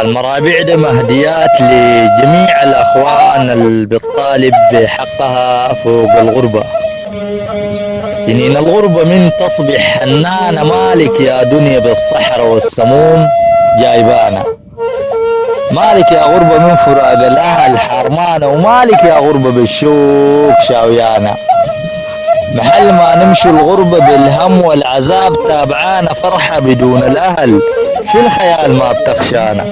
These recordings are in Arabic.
المرابع ده مهديات لجميع الأخوان اللي بتطالب بحقها فوق الغربة. سنين الغربة من تصبح حنانة، مالك يا دنيا بالصحراء والسموم جايبانا. مالك يا غربة من فراق الأهل حرمانة، ومالك يا غربة بالشوق شاويانا. محل ما نمشي الغربة بالهم والعذاب تابعانا، فرحة بدون الأهل في الخيال ما بتخشانا.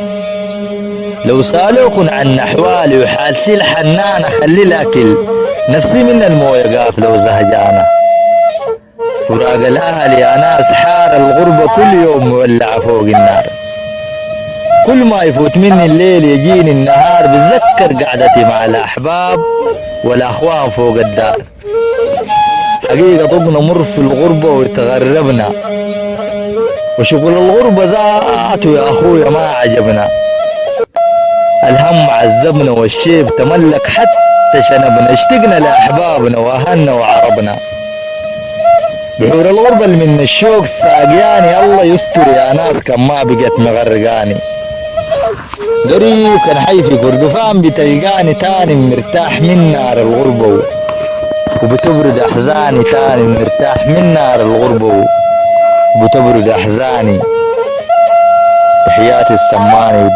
لو سألوكن عن أحوالي وحالتي الحنانة، خلي الأكل نفسي من الموية قافلة وزهجانة. فراق الأهل يا ناس حار الغربة كل يوم مولعة فوق النار. كل ما يفوت مني الليل يجيني النهار، بتذكر قعدتي مع الأحباب والأخوان فوق الدار. حقيقة طقنا مر في الغربة وتغربنا، وشغل الغربة ذاته يا أخويا ما عجبنا. الهم عذبنا والشيب تملك حتى شنبنا، اشتقنا لأحبابنا وأهلنا وعربنا. بحور الغربة اللي من الشوق ساقياني، الله يستر يا ناس كان ما بقت مغرقاني. قريب كان حي في كردفان بتلقاني تاني مرتاح من نار الغربة، وبتبرد أحزاني تاني مرتاح من نار الغربة، وبتبرد أحزاني. تحياتي السماني